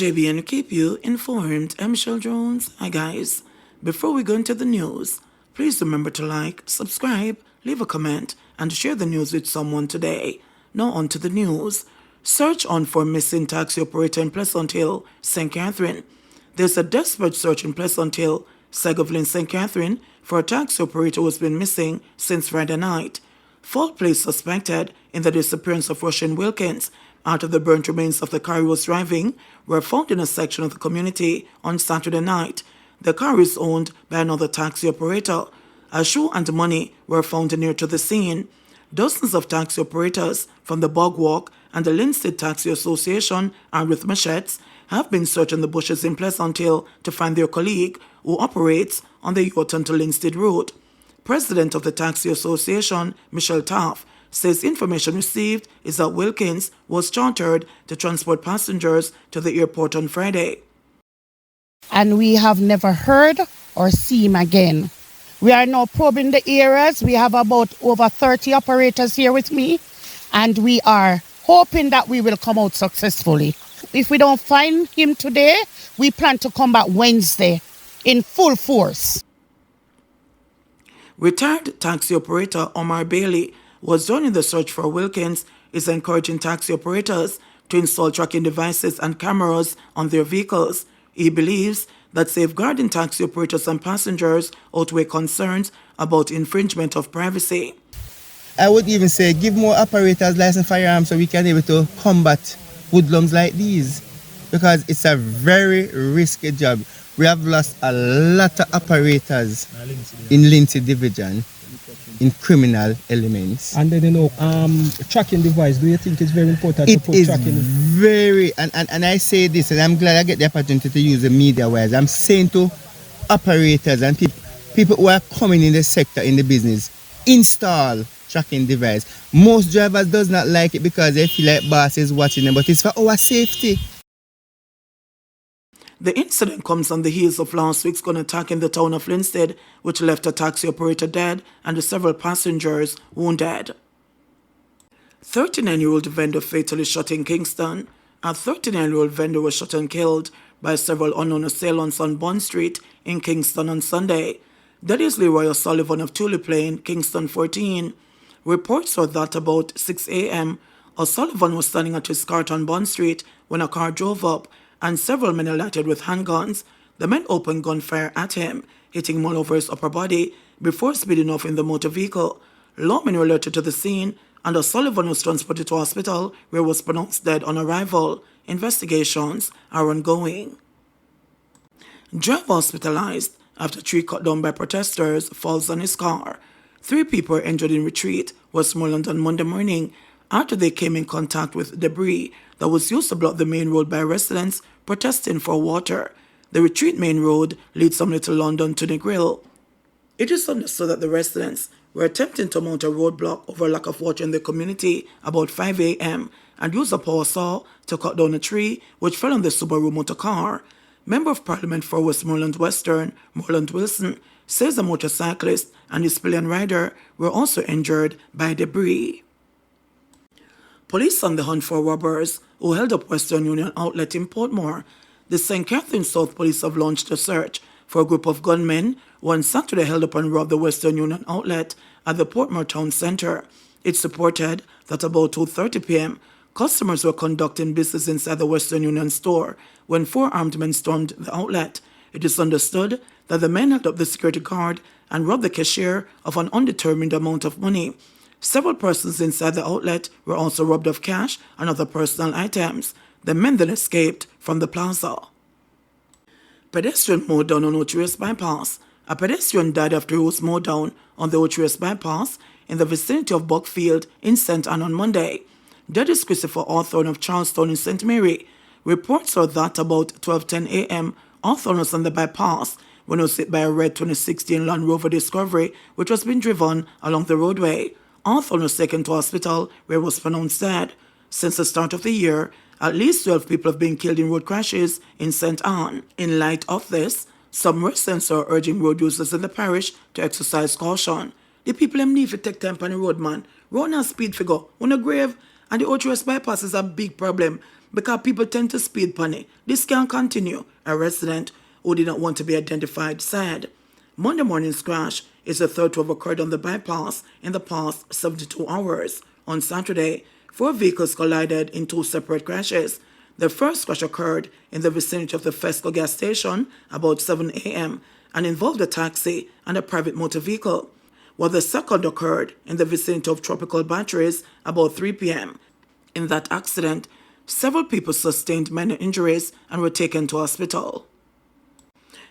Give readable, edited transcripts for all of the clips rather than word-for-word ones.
JBNN keep you informed. I'm Michelle Jones. Hi guys. Before we go into the news, please remember to like, subscribe, leave a comment, and share the news with someone today. Now on to the news. Search on for missing taxi operator in Pleasant Hill, St. Catherine. There's a desperate search in Pleasant Hill, Segovlin, St. Catherine, for a taxi operator who has been missing since Friday night. Foul play suspected in the disappearance of Russian Wilkins after the burnt remains of the car he was driving were found in a section of the community on Saturday night. The car is owned by another taxi operator. A shoe and money were found near to the scene. Dozens of taxi operators from the Bog Walk and the Linstead Taxi Association, armed with machetes, have been searching the bushes in Pleasant Hill to find their colleague who operates on the Yorton to Linstead route. President of the Taxi Association, Michelle Taff, says information received is that Wilkins was chartered to transport passengers to the airport on Friday. And we have never heard or seen him again. We are now probing the areas. We have about over 30 operators here with me, and we are hoping that we will come out successfully. If we don't find him today, we plan to come back Wednesday in full force. Retired taxi operator Omar Bailey was joining the search for Wilkins, is encouraging taxi operators to install tracking devices and cameras on their vehicles. He believes that safeguarding taxi operators and passengers outweigh concerns about infringement of privacy. I would even say give more operators licensed firearms so we can be able to combat hoodlums like these, because it's a very risky job. We have lost a lot of operators in Lindsay Division in criminal elements. And then, tracking device, do you think it's very important it to put is tracking? Very, and I say this, and I'm glad I get the opportunity to use the media-wise. I'm saying to operators and people who are coming in the sector, in the business, install tracking device. Most drivers does not like it because they feel like boss is watching them, but it's for our safety. The incident comes on the heels of last week's gun attack in the town of Linstead, which left a taxi operator dead and several passengers wounded. 39-year-old vendor fatally shot in Kingston. A 39-year-old vendor was shot and killed by several unknown assailants on Bond Street in Kingston on Sunday. That is Leroy O'Sullivan of Tulip Lane, Kingston 14. Reports are that about 6 a.m., O'Sullivan was standing at his cart on Bond Street when a car drove up and several men alighted with handguns. The men opened gunfire at him, hitting him all over his upper body before speeding off in the motor vehicle. Lawmen were alerted to the scene, and O'Sullivan was transported to hospital where he was pronounced dead on arrival. Investigations are ongoing. Driver hospitalized after tree cut down by protesters falls on his car. 3 people were injured in Retreat, Westmoreland on Monday morning after they came in contact with debris that was used to block the main road by residents protesting for water. The Retreat main road leads from Little London to the Grill. It is understood that the residents were attempting to mount a roadblock over lack of water in the community about 5 a.m. and used a power saw to cut down a tree which fell on the Subaru motor car. Member of Parliament for Westmoreland Western, Moreland Wilson, says a motorcyclist and his pillion rider were also injured by debris. Police on the hunt for robbers who held up Western Union outlet in Portmore. The St. Catherine South Police have launched a search for a group of gunmen who on Saturday held up and robbed the Western Union outlet at the Portmore Town Centre. It's reported that about 2:30 p.m., customers were conducting business inside the Western Union store when 4 armed men stormed the outlet. It is understood that the men held up the security guard and robbed the cashier of an undetermined amount of money. Several persons inside the outlet were also robbed of cash and other personal items. The men then escaped from the plaza. Pedestrian mowed down on Ochias bypass. A pedestrian died after he was mowed down on the Ochias bypass in the vicinity of Buckfield in St. Anne on Monday. Dead is Christopher Hawthorne of Charlestown in St. Mary. Reports are that about 12:10 a.m., Hawthorne was on the bypass when he was hit by a red 2016 Land Rover Discovery, which was being driven along the roadway. Hawthorne was taken to hospital where he was pronounced dead. Since the start of the year, at least 12 people have been killed in road crashes in St. Anne. In light of this, some residents are urging road users in the parish to exercise caution. The people them need to take time on the road, man. Road and speed figure, on a grave, and the Ochias bypass is a big problem. Because people tend to speed panic. This can't continue, a resident who did not want to be identified said. Monday morning's crash is the third to have occurred on the bypass in the past 72 hours. On Saturday, 4 vehicles collided in 2 separate crashes. The first crash occurred in the vicinity of the Fesco gas station about 7 a.m. and involved a taxi and a private motor vehicle, while the second occurred in the vicinity of Tropical Batteries about 3 p.m. In that accident, several people sustained minor injuries and were taken to hospital.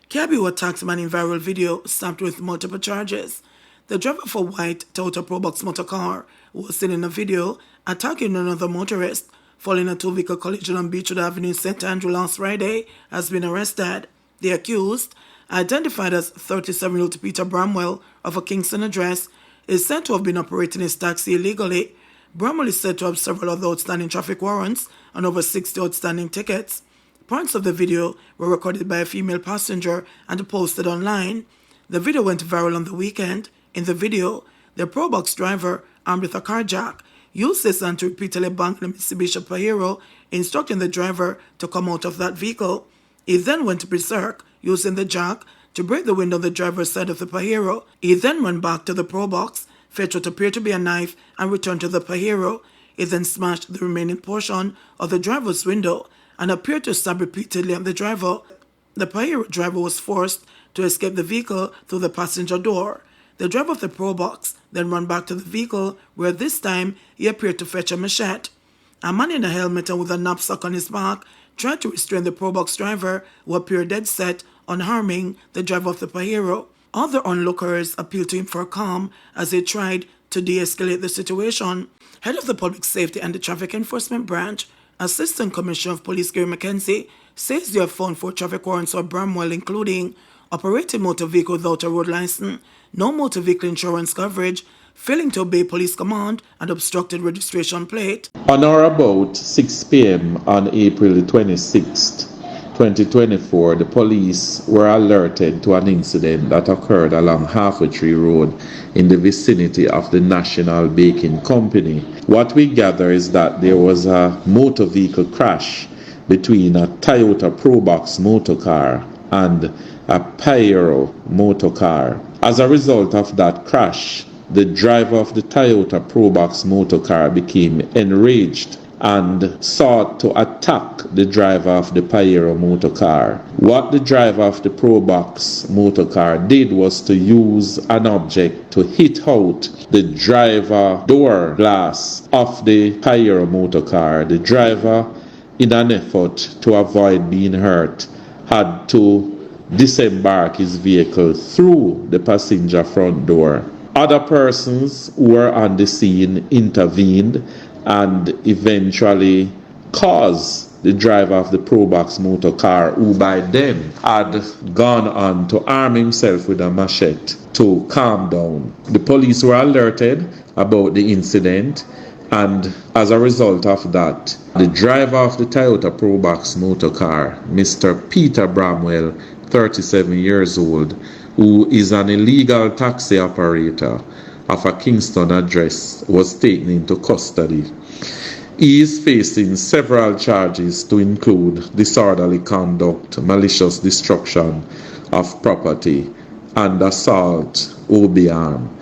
Cabby attacked man in viral video slapped with multiple charges. The driver of a white Toyota Probox motor car was seen in a video attacking another motorist following a 2-vehicle collision on Beechwood Avenue, St. Andrew last Friday, has been arrested. The accused, identified as 37-year-old Peter Bramwell of a Kingston address, is said to have been operating his taxi illegally. Bramwell is said to have several other outstanding traffic warrants and over 60 outstanding tickets. Parts of the video were recorded by a female passenger and posted online. The video went viral on the weekend. In the video, the Probox driver, armed with a car jack, used his hand to repeatedly bang the Mitsubishi Pajero, instructing the driver to come out of that vehicle. He then went berserk, using the jack to break the window on the driver's side of the Pajero. He then went back to the Probox, fetched what appeared to be a knife, and returned to the Pajero. He then smashed the remaining portion of the driver's window and appeared to stab repeatedly at the driver. The Pajero driver was forced to escape the vehicle through the passenger door. The driver of the Probox then ran back to the vehicle, where this time he appeared to fetch a machete. A man in a helmet and with a knapsack on his back tried to restrain the Probox driver, who appeared dead set on harming the driver of the Pajero. Other onlookers appealed to him for calm as they tried to de-escalate the situation. Head of the Public Safety and the Traffic Enforcement Branch, Assistant Commissioner of Police Gary McKenzie, says they have found 4 traffic warrants for Bramwell, including operating motor vehicle without a road license, no motor vehicle insurance coverage, failing to obey police command, and obstructed registration plate. On or about 6 p.m. on April 26th, 2024, the police were alerted to an incident that occurred along Halfway Tree Road in the vicinity of the National Baking Company. What we gather is that there was a motor vehicle crash between a Toyota Probox motor car and a Pajero motor car. As a result of that crash, the driver of the Toyota Probox motor car became enraged and sought to attack the driver of the Pajero motor car. What the driver of the Probox motor car did was to use an object to hit out the driver door glass of the Pajero motor car. The driver, in an effort to avoid being hurt, had to disembark his vehicle through the passenger front door. Other persons who were on the scene intervened and eventually caused the driver of the Probox motor car, who by then had gone on to arm himself with a machete, to calm down. The police were alerted about the incident, and as a result of that, the driver of the Toyota Probox motor car, Mr. Peter Bramwell, 37 years old, who is an illegal taxi operator of a Kingston address, was taken into custody. He is facing several charges to include disorderly conduct, malicious destruction of property, and assault OB-arm.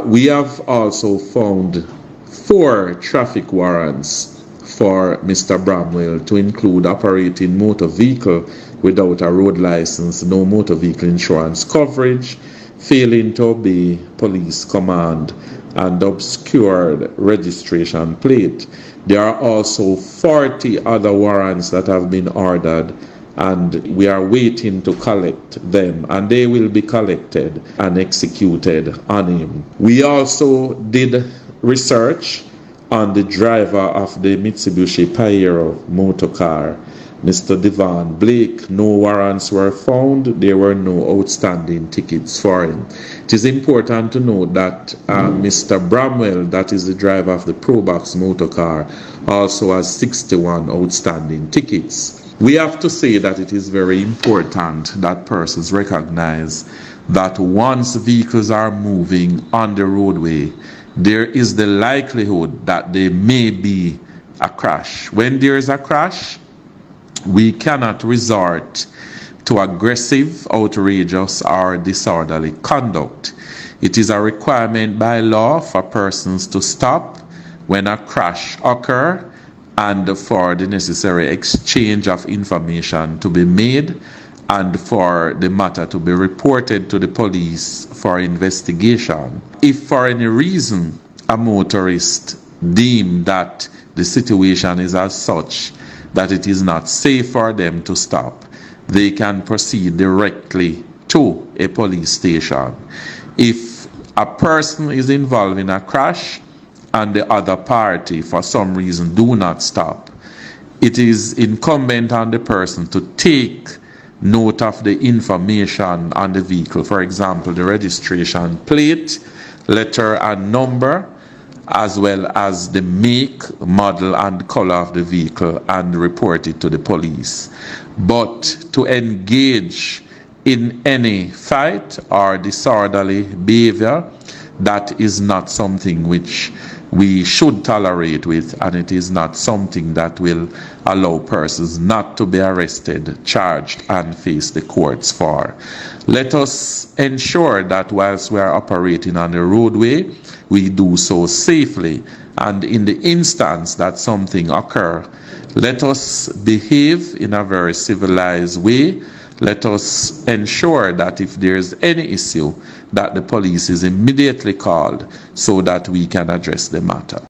We have also found 4 traffic warrants for Mr. Bramwell, to include operating motor vehicle without a road license, no motor vehicle insurance coverage, failing to obey police command, and obscured registration plate. There are also 40 other warrants that have been ordered, and we are waiting to collect them, and they will be collected and executed on him. We also did research on the driver of the Mitsubishi Pajero motor car, Mr. Devon Blake. No warrants were found. There were no outstanding tickets for him. It is important to note that Mr. Bramwell, that is the driver of the Probox motor car, also has 61 outstanding tickets. We have to say that it is very important that persons recognize that once vehicles are moving on the roadway, there is the likelihood that they may be a crash. When there is a crash, we cannot resort to aggressive, outrageous, or disorderly conduct. It is a requirement by law for persons to stop when a crash occurs and for the necessary exchange of information to be made and for the matter to be reported to the police for investigation. If for any reason a motorist deems that the situation is as such that it is not safe for them to stop, they can proceed directly to a police station. If a person is involved in a crash and the other party for some reason do not stop, it is incumbent on the person to take note of the information on the vehicle, for example, the registration plate, letter and number, as well as the make, model and color of the vehicle, and report it to the police. But to engage in any fight or disorderly behavior, that is not something which we should tolerate with, and it is not something that will allow persons not to be arrested, charged, and face the courts for. Let us ensure that whilst we are operating on the roadway, we do so safely, and in the instance that something occurs, let us behave in a very civilized way. Let us ensure that if there is any issue, that the police is immediately called so that we can address the matter.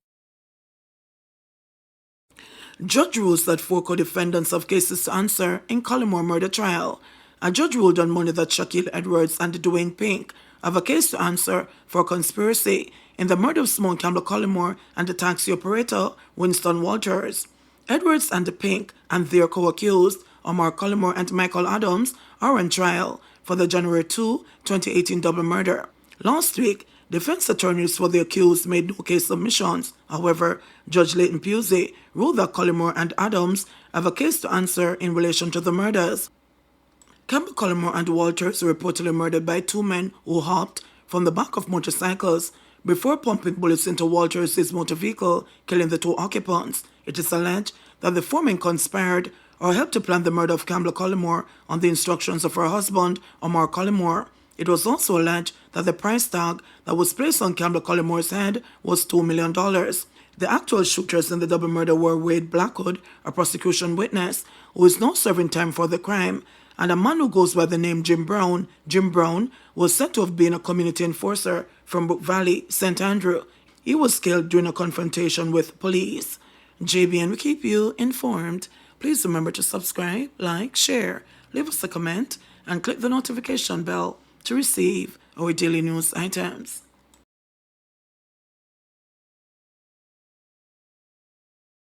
Judge rules that 4 co-defendants have cases to answer in Cullimore murder trial. A judge ruled on Monday that Shaquille Edwards and Dwayne Pink have a case to answer for conspiracy in the murder of Simone Campbell Cullimore and the taxi operator Winston Walters. Edwards and Pink and their co-accused Omar Cullimore and Michael Adams are on trial for the January 2, 2018 double murder. Last week, defense attorneys for the accused made no case submissions. However, Judge Leighton Pusey ruled that Cullimore and Adams have a case to answer in relation to the murders. Campbell Cullimore and Walters were reportedly murdered by 2 men who hopped from the back of motorcycles before pumping bullets into Walters' motor vehicle, killing the 2 occupants. It is alleged that the 4 men conspired or helped to plan the murder of Campbell Cullimore on the instructions of her husband, Omar Cullimore. It was also alleged that the price tag that was placed on Campbell Cullimore's head was $2 million. The actual shooters in the double murder were Wade Blackwood, a prosecution witness, who is now serving time for the crime, and a man who goes by the name Jim Brown. Jim Brown was said to have been a community enforcer from Brook Valley, St. Andrew. He was killed during a confrontation with police. JBN will keep you informed. Please remember to subscribe, like, share, leave us a comment, and click the notification bell to receive our daily news items.